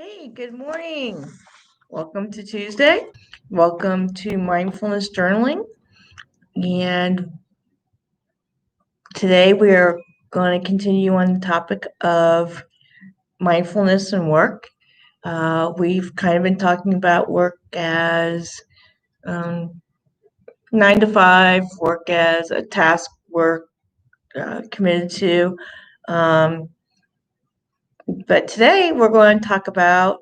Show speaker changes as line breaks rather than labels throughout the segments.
Hey, good morning. Welcome to Tuesday. Welcome to Mindfulness Journaling. And today we are going to continue on the topic of mindfulness and work. We've kind of been talking about work as 9 to 5, work as a task we're committed to. But today we're going to talk about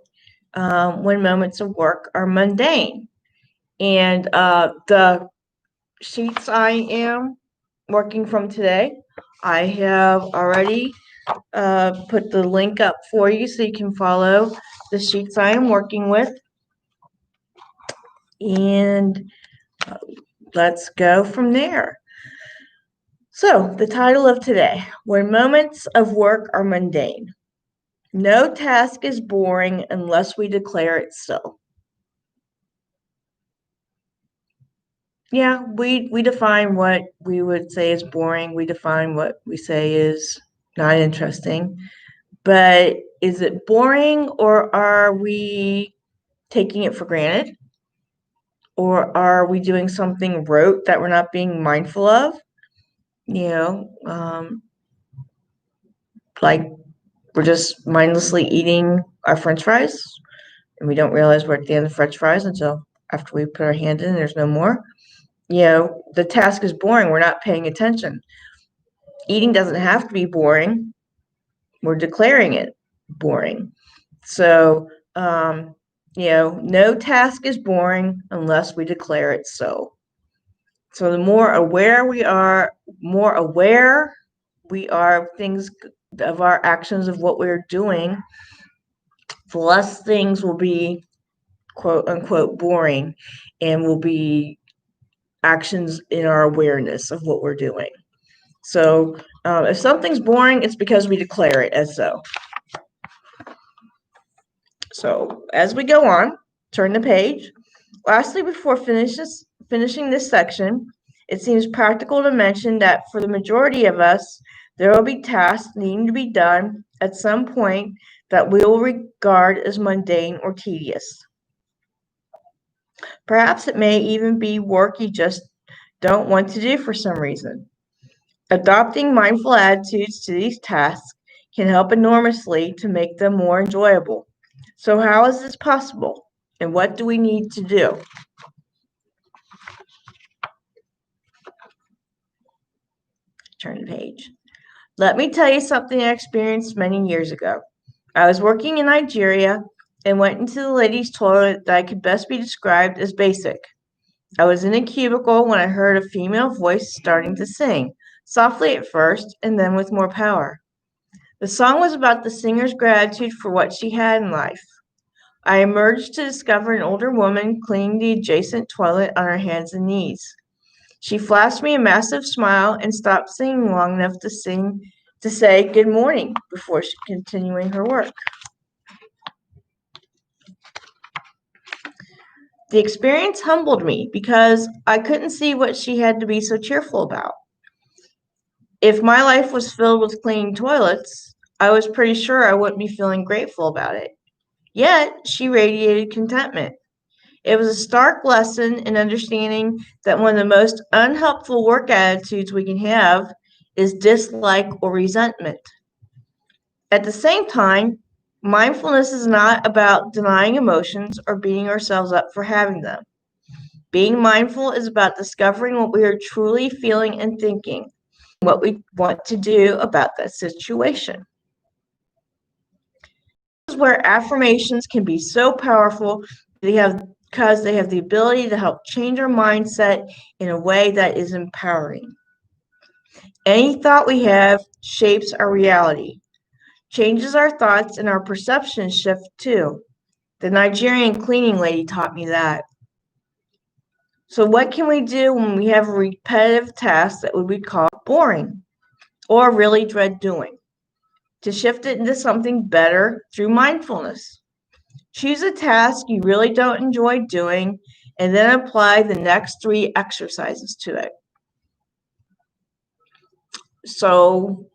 when moments of work are mundane. And the sheets I am working from today, I have already put the link up for you so you can follow the sheets I am working with. And let's go from there. So, the title of today, When Moments of Work Are Mundane. No task is boring unless we declare it so. Yeah, we define what we would say is boring. We define what we say is not interesting. But is it boring, or are we taking it for granted? Or are we doing something rote that we're not being mindful of? Like we're just mindlessly eating our French fries and we don't realize we're at the end of French fries until after we put our hand in and there's no more. The task is boring. We're not paying attention. Eating doesn't have to be boring. We're declaring it boring. So, no task is boring unless we declare it so. So the more aware we are of things, of our actions, of what we're doing, the less things will be quote unquote boring and will be actions in our awareness of what we're doing. So if something's boring, it's because we declare it as so. So as we go on, turn the page. Lastly, before finishing this section, it seems practical to mention that for the majority of us, there will be tasks needing to be done at some point that we will regard as mundane or tedious. Perhaps it may even be work you just don't want to do for some reason. Adopting mindful attitudes to these tasks can help enormously to make them more enjoyable. So how is this possible? And what do we need to do? Turn the page. Let me tell you something I experienced many years ago. I was working in Nigeria and went into the ladies' toilet that could best be described as basic. I was in a cubicle when I heard a female voice starting to sing, softly at first and then with more power. The song was about the singer's gratitude for what she had in life. I emerged to discover an older woman cleaning the adjacent toilet on her hands and knees. She flashed me a massive smile and stopped singing long enough to say good morning before continuing her work. The experience humbled me because I couldn't see what she had to be so cheerful about. If my life was filled with cleaning toilets, I was pretty sure I wouldn't be feeling grateful about it. Yet, she radiated contentment. It was a stark lesson in understanding that one of the most unhelpful work attitudes we can have is dislike or resentment. At the same time, mindfulness is not about denying emotions or beating ourselves up for having them. Being mindful is about discovering what we are truly feeling and thinking, what we want to do about that situation. This is where affirmations can be so powerful because they have the ability to help change our mindset in a way that is empowering. Any thought we have shapes our reality, changes our thoughts, and our perceptions shift too. The Nigerian cleaning lady taught me that. So what can we do when we have a repetitive task that we would call boring or really dread doing? To shift it into something better through mindfulness. Choose a task you really don't enjoy doing and then apply the next 3 exercises to it. So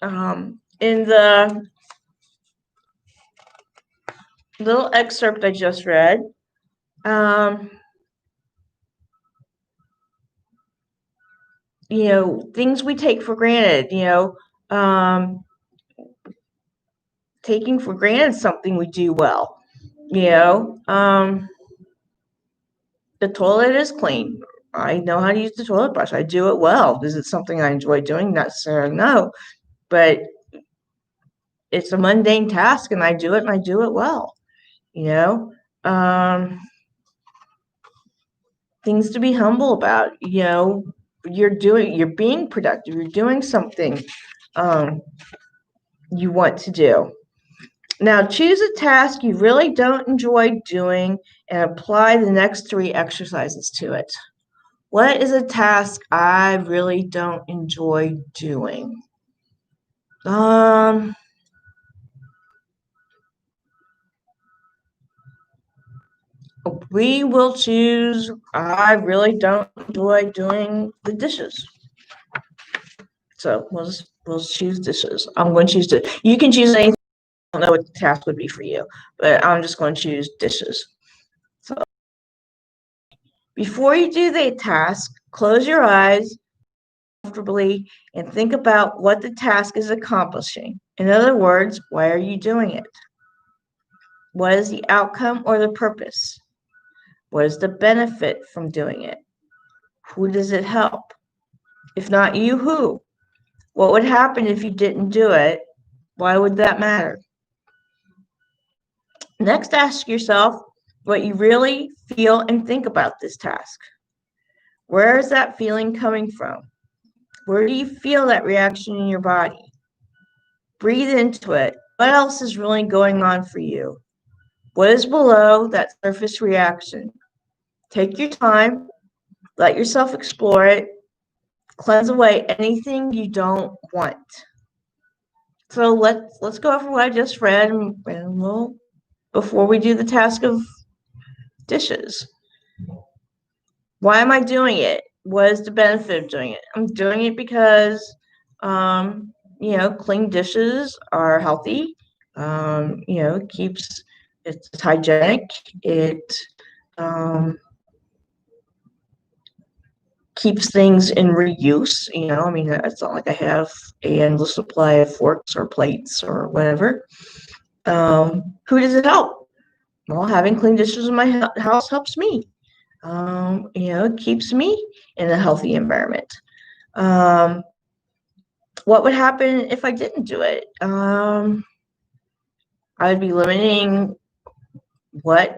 in the little excerpt I just read. Things we take for granted, taking for granted something we do well, the toilet is clean. I know how to use the toilet brush. I do it well. Is it something I enjoy doing? Not necessarily, no, but it's a mundane task and I do it and I do it well, things to be humble about, you're being productive, you're doing something you want to do. Now choose a task you really don't enjoy doing and apply the next 3 exercises to it. What is a task I really don't enjoy doing? We will choose, I really don't enjoy doing the dishes. So we'll choose dishes. I'm going to choose you can choose anything. I don't know what the task would be for you, but I'm just going to choose dishes. So before you do the task, close your eyes comfortably and think about what the task is accomplishing. In other words, why are you doing it? What is the outcome or the purpose? What is the benefit from doing it? Who does it help? If not you, who? What would happen if you didn't do it? Why would that matter? Next, ask yourself what you really feel and think about this task. Where is that feeling coming from? Where do you feel that reaction in your body? Breathe into it. What else is really going on for you? What is below that surface reaction? Take your time, let yourself explore it, cleanse away anything you don't want. So let's go over what I just read, and we'll, before we do the task of dishes. Why am I doing it? What is the benefit of doing it? I'm doing it because, clean dishes are healthy. It's hygienic. It keeps things in reuse. It's not like I have an endless supply of forks or plates or whatever. Who does it help? Well, having clean dishes in my house helps me. It keeps me in a healthy environment. What would happen if I didn't do it? I'd be limiting what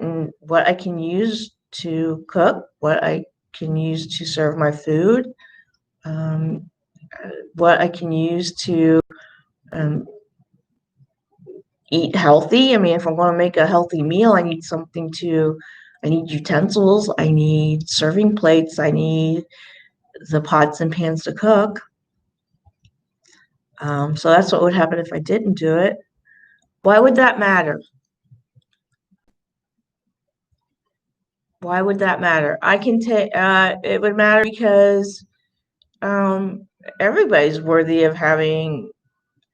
I can use to cook, what I can use to serve my food, what I can use to eat healthy. If I'm going to make a healthy meal, I need utensils, I need serving plates, I need the pots and pans to cook. So that's what would happen if I didn't do it. Why would that matter? Why would that matter? It would matter because everybody's worthy of having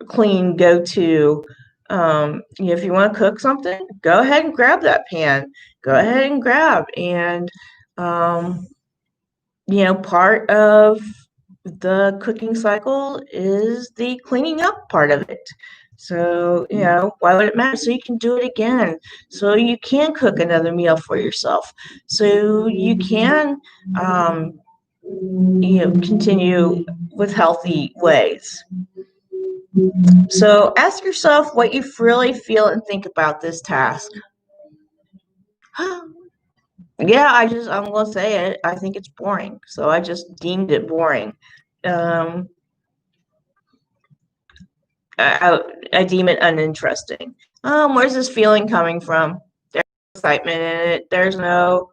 a clean go-to. If you want to cook something, go ahead and grab that pan. Go ahead and grab. And, part of the cooking cycle is the cleaning up part of it. So, why would it matter? So you can do it again. So you can cook another meal for yourself. So you can, continue with healthy ways. So ask yourself what you really feel and think about this task. Yeah, I'm going to say it. I think it's boring. So I just deemed it boring. I deem it uninteresting. Where's this feeling coming from? There's no excitement in it. There's no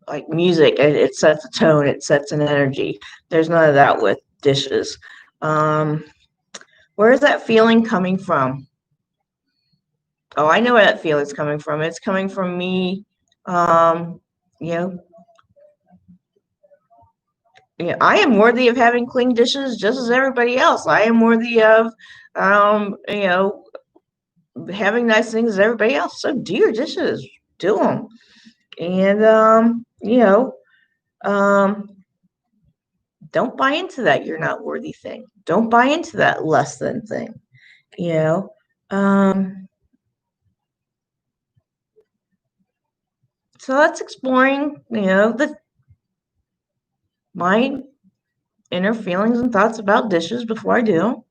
like music. It sets a tone. It sets an energy. There's none of that with dishes. Where is that feeling coming from? Oh, I know where that feeling's coming from. It's coming from me, I am worthy of having clean dishes just as everybody else. I am worthy of, you know, having nice things as everybody else. So do your dishes, do them. And, um, don't buy into that you're not worthy thing. Don't buy into that less than thing, you know. So that's exploring, my inner feelings and thoughts about dishes before I do.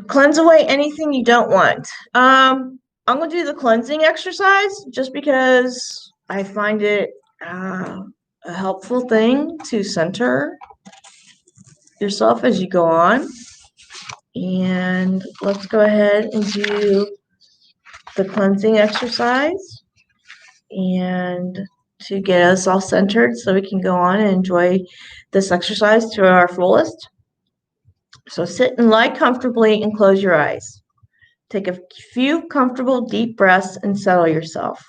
Cleanse away anything you don't want. I'm going to do the cleansing exercise just because I find it a helpful thing to center yourself as you go on. And let's go ahead and do the cleansing exercise and to get us all centered so we can go on and enjoy this exercise to our fullest. So sit and lie comfortably and close your eyes. Take a few comfortable deep breaths and settle yourself.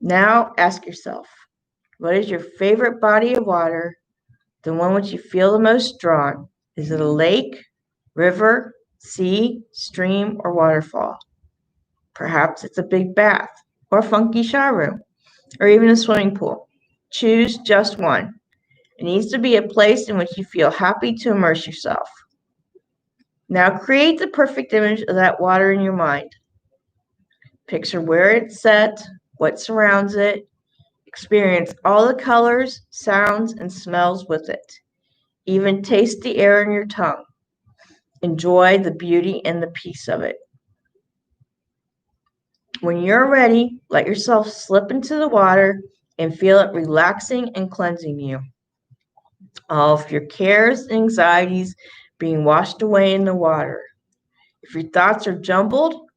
Now ask yourself, what is your favorite body of water, the one which you feel the most drawn? Is it a lake, river, sea, stream, or waterfall? Perhaps it's a big bath or a funky shower room or even a swimming pool. Choose just one. It needs to be a place in which you feel happy to immerse yourself. Now create the perfect image of that water in your mind. Picture where it's set, what surrounds it. Experience all the colors, sounds, and smells with it. Even taste the air in your tongue. Enjoy the beauty and the peace of it. When you're ready, let yourself slip into the water and feel it relaxing and cleansing you. All of your cares and anxieties being washed away in the water. If your thoughts are jumbled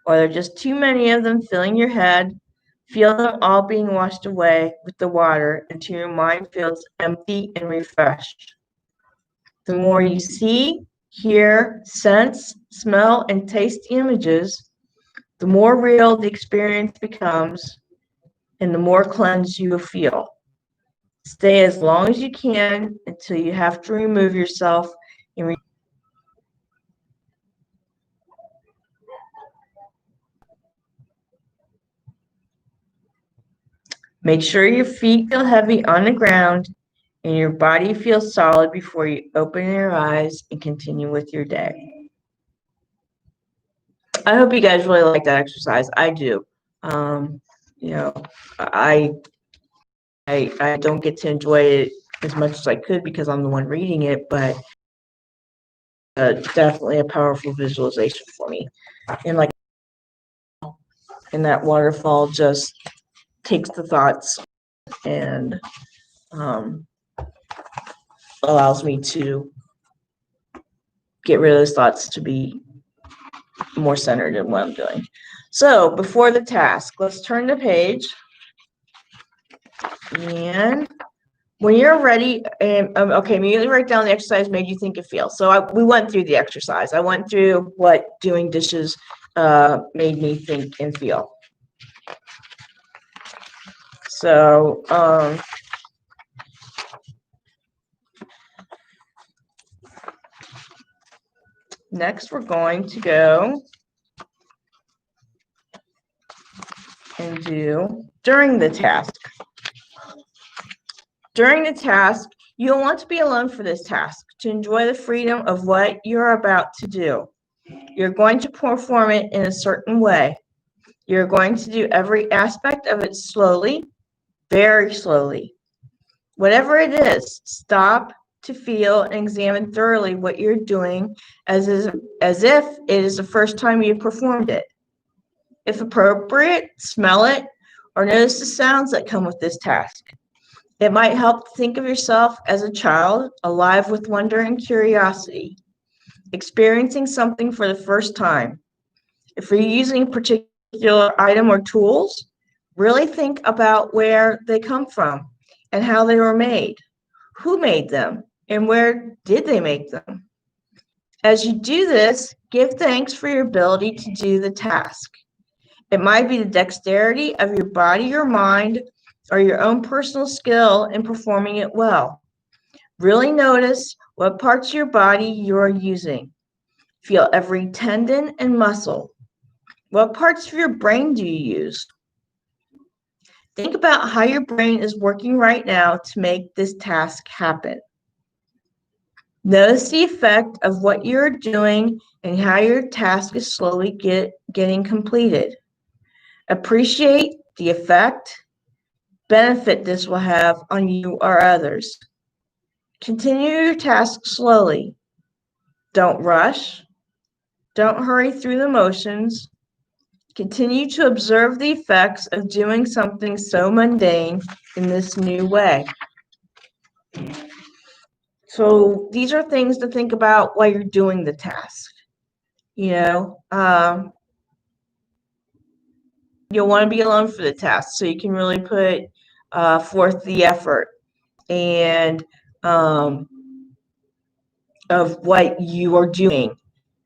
or there are just too many of them filling your head, feel them all being washed away with the water until your mind feels empty and refreshed. The more you see, hear, sense, smell, and taste the images, the more real the experience becomes and the more cleansed you will feel. Stay as long as you can until you have to remove yourself and make sure your feet feel heavy on the ground and your body feels solid before you open your eyes and continue with your day. I hope you guys really like that exercise. I do. You know, I don't get to enjoy it as much as I could because I'm the one reading it, but definitely a powerful visualization for me. And that waterfall just takes the thoughts and allows me to get rid of those thoughts to be more centered in what I'm doing. So before the task, let's turn the page. And when you're ready, okay, immediately write down the exercise made you think and feel. So we went through the exercise. I went through what doing dishes made me think and feel. So next we're going to go and do during the task. During the task, you'll want to be alone for this task to enjoy the freedom of what you're about to do. You're going to perform it in a certain way. You're going to do every aspect of it slowly, very slowly. Whatever it is, stop to feel and examine thoroughly what you're doing as if it is the first time you've performed it. If appropriate, smell it or notice the sounds that come with this task. It might help to think of yourself as a child, alive with wonder and curiosity, experiencing something for the first time. If you're using a particular item or tools, really think about where they come from and how they were made, who made them, and where did they make them. As you do this, give thanks for your ability to do the task. It might be the dexterity of your body or mind, or your own personal skill in performing it well. Really notice what parts of your body you are using. Feel every tendon and muscle. What parts of your brain do you use? Think about how your brain is working right now to make this task happen. Notice the effect of what you're doing and how your task is slowly getting completed. Appreciate the effect, benefit this will have on you or others. Continue your task slowly. Don't rush. Don't hurry through the motions. Continue to observe the effects of doing something so mundane in this new way. So these are things to think about while you're doing the task. You'll want to be alone for the task so you can really put forth the effort and of what you are doing.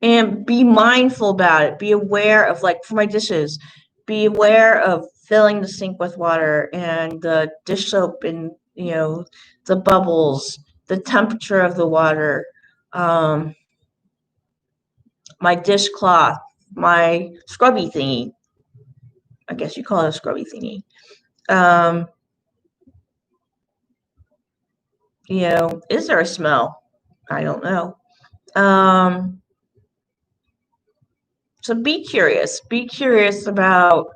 And be mindful about it. Be aware of, like for my dishes, be aware of filling the sink with water and the dish soap and, the bubbles, the temperature of the water, my dishcloth, my scrubby thingy. I guess you call it a scrubby thingy. Is there a smell? I don't know. So be curious. Be curious about,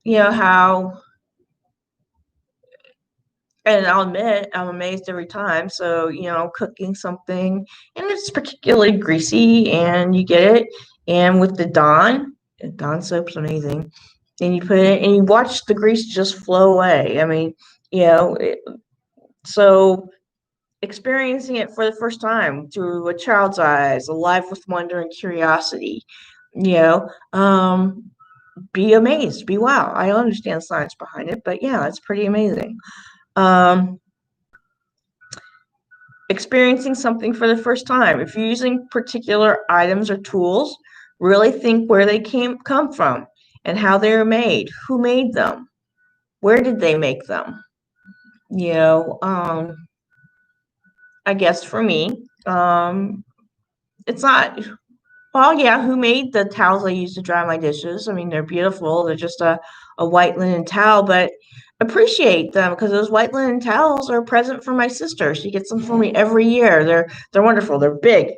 how, and I'll admit I'm amazed every time. So, cooking something and it's particularly greasy and you get it. And with the Dawn soap's amazing. And you put it and you watch the grease just flow away. I mean, so experiencing it for the first time through a child's eyes, alive with wonder and curiosity, be amazed, be wow. I don't understand science behind it, but yeah, it's pretty amazing. Experiencing something for the first time. If you're using particular items or tools, really think where they come from and how they were made. Who made them? Where did they make them? I guess for me, it's not, well, yeah, who made the towels I use to dry my dishes? I mean, they're beautiful. They're just a white linen towel, but appreciate them because those white linen towels are a present for my sister. She gets them for me every year. They're wonderful. They're big.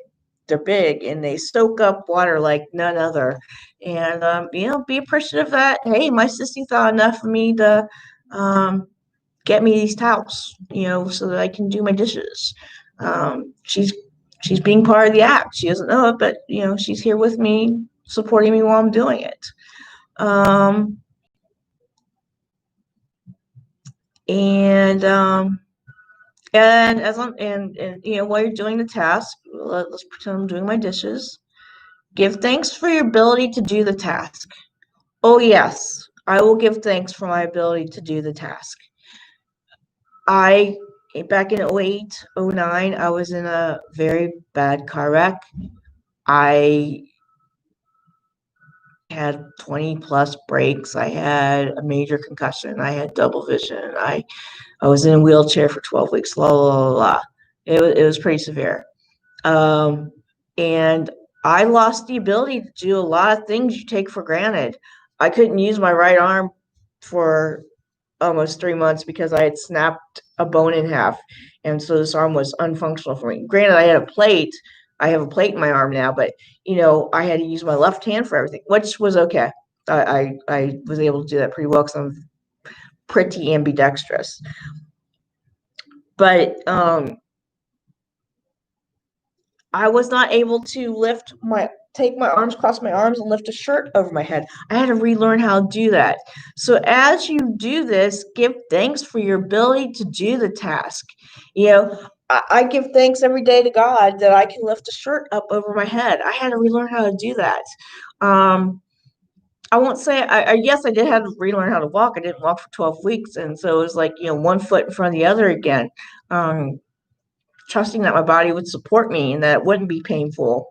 They're big and they soak up water like none other. And be appreciative that, hey, my sissy thought enough of me to get me these towels, so that I can do my dishes. She's being part of the act. She doesn't know it, but she's here with me, supporting me while I'm doing it. While you're doing the task, let's pretend I'm doing my dishes. Give thanks for your ability to do the task. Oh yes, I will give thanks for my ability to do the task. Back in 2008, 2009, I was in a very bad car wreck. I had 20 plus breaks. I had a major concussion. I had double vision. I was in a wheelchair for 12 weeks. Blah, blah, blah, blah. It was pretty severe. And I lost the ability to do a lot of things you take for granted. I couldn't use my right arm for almost 3 months because I had snapped a bone in half. And so this arm was unfunctional for me. Granted, I had a plate. I have a plate in my arm now, but I had to use my left hand for everything, which was okay. I was able to do that pretty well because I'm pretty ambidextrous. But I was not able to take my arms, cross my arms, and lift a shirt over my head. I had to relearn how to do that. So as you do this, give thanks for your ability to do the task. I give thanks every day to God that I can lift a shirt up over my head. I had to relearn how to do that. I won't say, yes, I did have to relearn how to walk. I didn't walk for 12 weeks. And so it was like, one foot in front of the other again. Trusting that my body would support me and that it wouldn't be painful.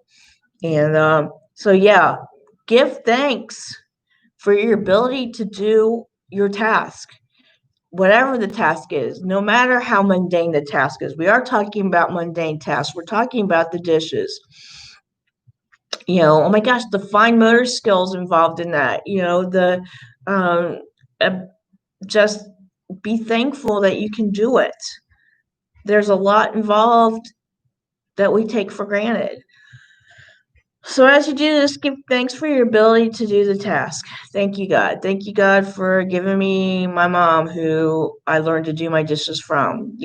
And so, yeah, give thanks for your ability to do your task. whatever the task is, no matter how mundane the task is. We are talking about mundane tasks. We're talking about the dishes. Oh my gosh, the fine motor skills involved in that. Um, uh, just be thankful that you can do it. There's a lot involved that we take for granted. So as you do this, give thanks for your ability to do the task. Thank you, God. Thank you, God, for giving me my mom, who I learned to do my dishes from.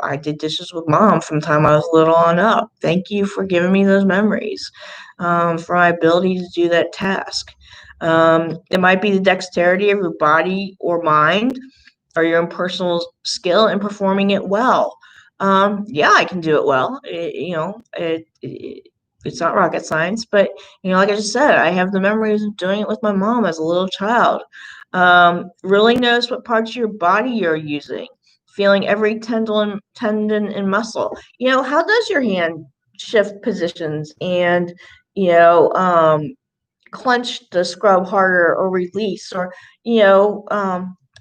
I did dishes with mom from the time I was little on up. Thank you for giving me those memories, for my ability to do that task. It might be the dexterity of your body or mind, or your own personal skill in performing it well. Yeah, I can do it well. It's not rocket science, but like I just said, I have the memories of doing it with my mom as a little child. Really notice what parts of your body you're using, feeling every tendon and muscle. How does your hand shift positions and clench to scrub harder or release, or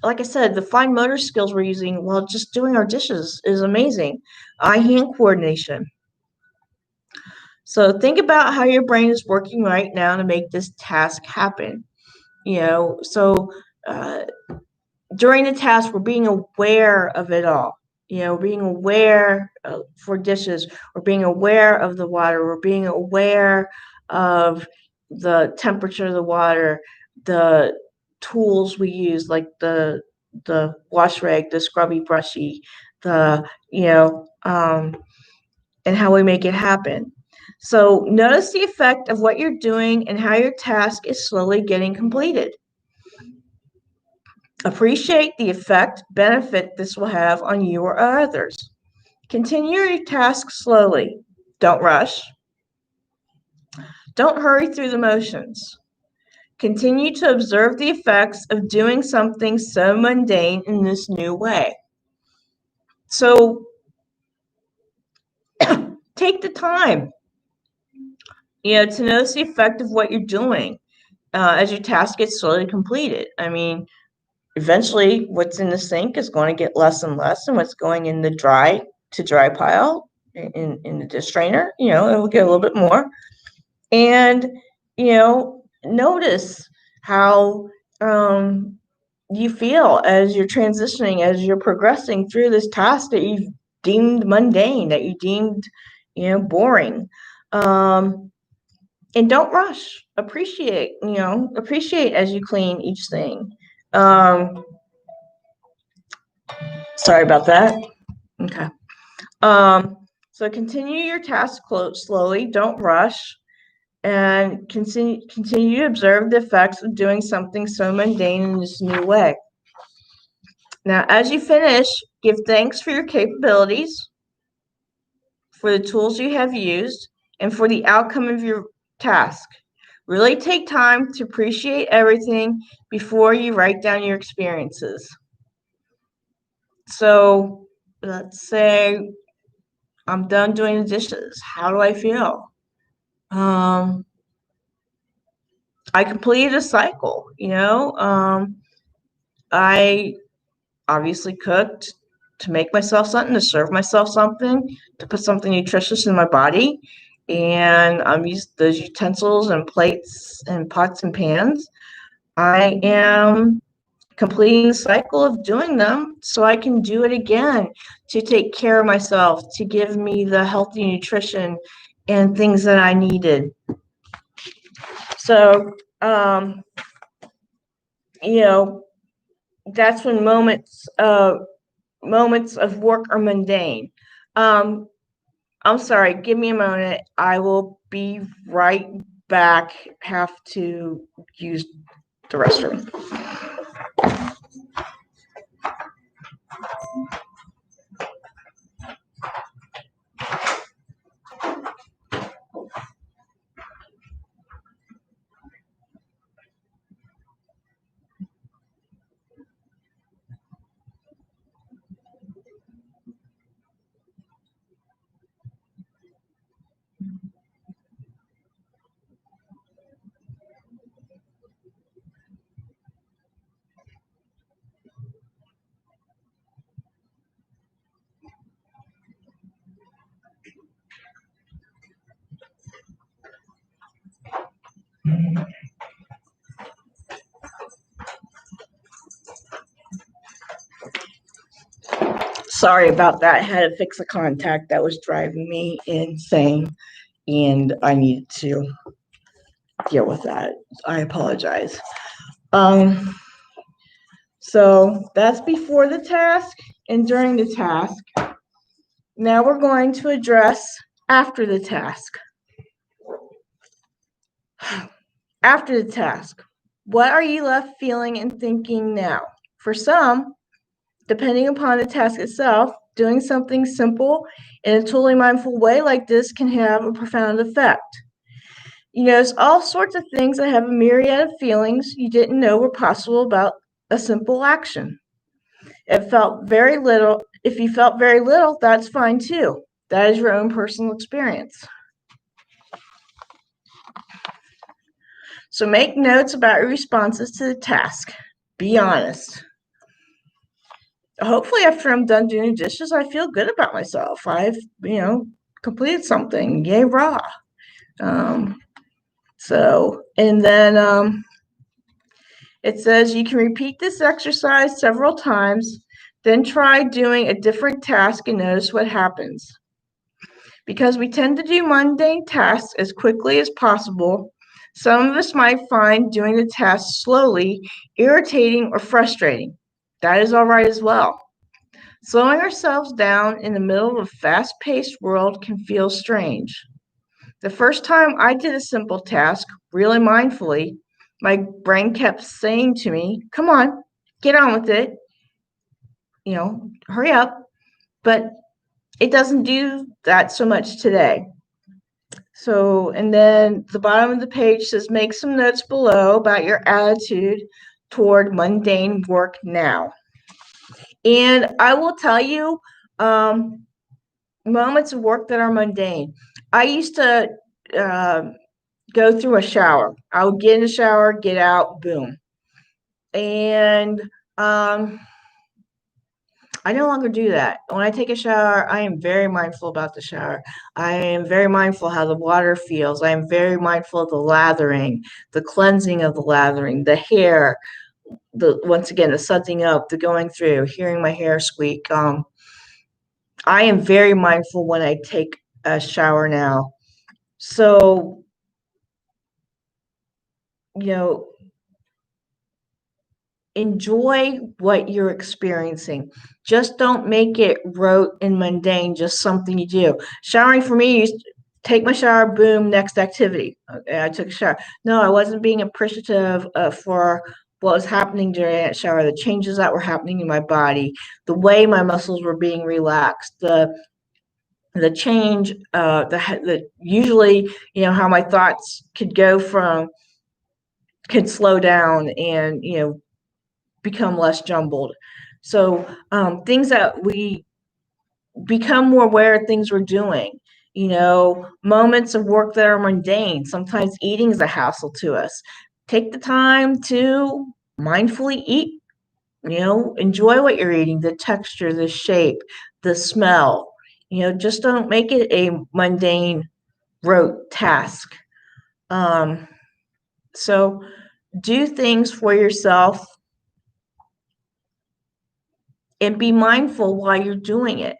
like I said, the fine motor skills we're using while just doing our dishes is amazing. Eye-hand coordination. So think about how your brain is working right now to make this task happen. So uh, during the task, we're being aware of it all. Being aware for dishes, we're being aware of the water, we're being aware of the temperature of the water, the tools we use, like the wash rag, the scrubby brushy, the and how we make it happen. So notice the effect of what you're doing and how your task is slowly getting completed. Appreciate the benefit this will have on you or others. Continue your task slowly. Don't rush. Don't hurry through the motions. Continue to observe the effects of doing something so mundane in this new way. So take the time, to notice the effect of what you're doing as your task gets slowly completed. I mean, eventually what's in the sink is going to get less and less, and what's going in the dry pile in the dish drainer, it will get a little bit more. And notice how you feel as you're transitioning, as you're progressing through this task that you've deemed mundane, that you deemed boring. And don't rush. Appreciate as you clean each thing. Sorry about that. Okay. So continue your task slowly. Don't rush, and continue to observe the effects of doing something so mundane in this new way. Now, as you finish, give thanks for your capabilities, for the tools you have used, and for the outcome of your task. Really take time to appreciate everything before you write down your experiences. So let's say I'm done doing the dishes. How do I feel? I completed a cycle, I obviously cooked to make myself something, to serve myself something, to put something nutritious in my body. And I'm used those utensils and plates and pots and pans. I am completing the cycle of doing them so I can do it again, to take care of myself, to give me the healthy nutrition and things that I needed. So, that's when moments of work are mundane. I'm sorry, give me a moment. I will be right back. Have to use the restroom. Sorry about that. I had to fix a contact that was driving me insane, and I needed to deal with that. I apologize. Um, so that's before the task and during the task. Now we're going to address after the task. After the task, what are you left feeling and thinking now? For some, depending upon the task itself, doing something simple in a totally mindful way like this can have a profound effect. There's all sorts of things that have a myriad of feelings you didn't know were possible about a simple action. If you felt very little, that's fine too. That is your own personal experience. So make notes about your responses to the task. Be honest. Hopefully after I'm done doing dishes, I feel good about myself. I've, completed something. Yay, rah. And then it says you can repeat this exercise several times, then try doing a different task and notice what happens. Because we tend to do mundane tasks as quickly as possible, some of us might find doing the task slowly irritating or frustrating. That is all right as well. Slowing ourselves down in the middle of a fast-paced world can feel strange. The first time I did a simple task, really mindfully, my brain kept saying to me, come on, get on with it, hurry up. But it doesn't do that so much today. So, and then the bottom of the page says, make some notes below about your attitude toward mundane work now. And I will tell you, moments of work that are mundane. I used to go through a shower. I would get in the shower, get out, boom. And I no longer do that. When I take a shower, I am very mindful about the shower. I am very mindful how the water feels. I am very mindful of the lathering, the cleansing of the lathering, the hair, once again, the sudsing up, the going through, hearing my hair squeak. I am very mindful when I take a shower now. So, enjoy what you're experiencing. Just don't make it rote and mundane, just something you do. Showering for me, take my shower, boom, next activity. Okay, I took a shower. No, I wasn't being appreciative for what was happening during that shower, the changes that were happening in my body, the way my muscles were being relaxed, the change, the usually, how my thoughts could slow down and, become less jumbled. So things that we become more aware of things we're doing, moments of work that are mundane. Sometimes eating is a hassle to us. Take the time to mindfully eat, enjoy what you're eating, the texture, the shape, the smell. Just don't make it a mundane, rote task. So do things for yourself and be mindful while you're doing it.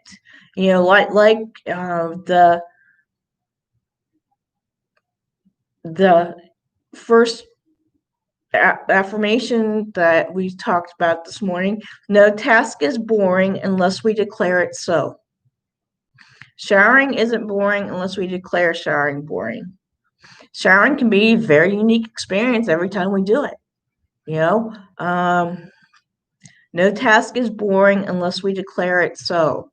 The first affirmation that we talked about this morning, no task is boring unless we declare it so. Showering isn't boring unless we declare showering boring. Showering can be a very unique experience every time we do it. No task is boring unless we declare it so.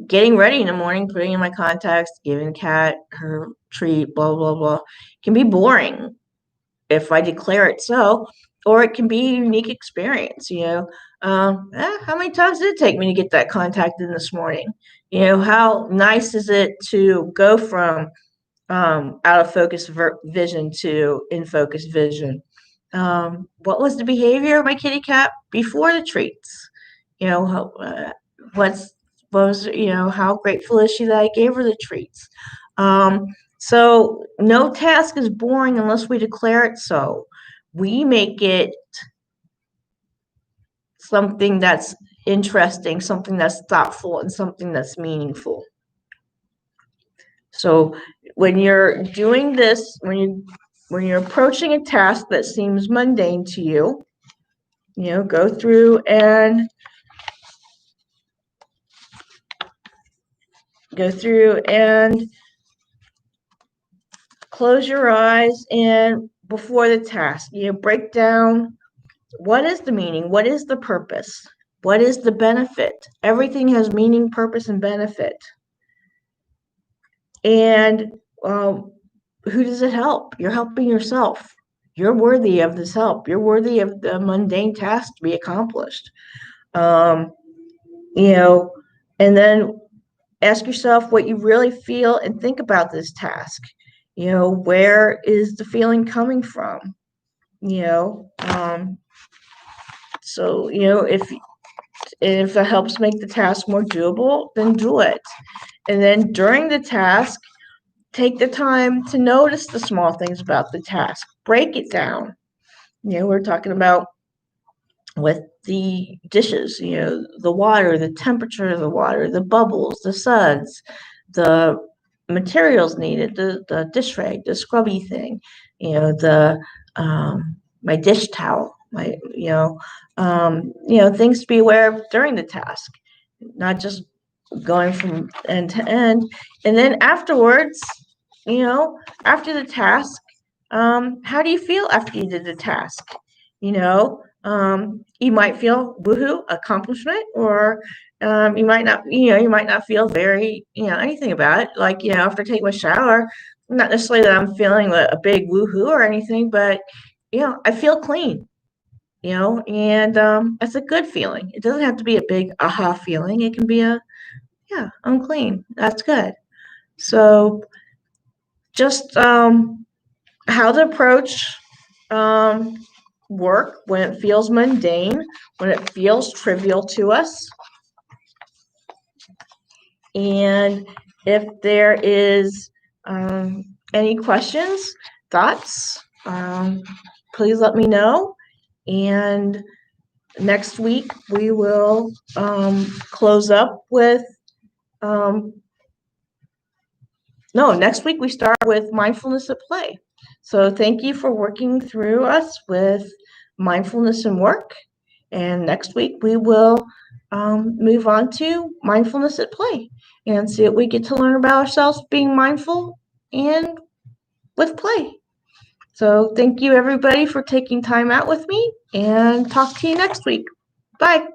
Getting ready in the morning, putting in my contacts, giving the cat her treat, blah, blah, blah, can be boring if I declare it so, or it can be a unique experience, how many times did it take me to get that contact in this morning? How nice is it to go from out of focus vision to in focus vision? What was the behavior of my kitty cat before the treats? How grateful is she that I gave her the treats? So no task is boring unless we declare it so. We make it something that's interesting, something that's thoughtful, and something that's meaningful. So when you're doing this, when you're approaching a task that seems mundane to you, go through and close your eyes, and before the task, break down what is the meaning, what is the purpose, what is the benefit. Everything has meaning, purpose, and benefit. And who does it help? You're helping yourself. You're worthy of this help. You're worthy of the mundane task to be accomplished. And then ask yourself what you really feel and think about this task. Where is the feeling coming from? So, if it helps make the task more doable, then do it. And then during the task, take the time to notice the small things about the task. Break it down. We're talking about with the dishes, the water, the temperature of the water, the bubbles, the suds, the materials needed, the dish rag, the scrubby thing, my dish towel, things to be aware of during the task, not just going from end to end. And then afterwards, after the task, how do you feel after you did the task? You might feel woohoo, accomplishment, or you might not feel very, anything about it. Like, after taking a shower, not necessarily that I'm feeling a big woohoo or anything, but, I feel clean, and it's a good feeling. It doesn't have to be a big aha feeling. It can be yeah, I'm clean. That's good. So just how to approach work when it feels mundane, when it feels trivial to us. And if there is any questions, thoughts, please let me know. And next week we will close up with next week we start with mindfulness at play. So thank you for working through us with mindfulness and work. And next week we will move on to mindfulness at play and see what we get to learn about ourselves being mindful and with play. So thank you everybody for taking time out with me, and talk to you next week. Bye.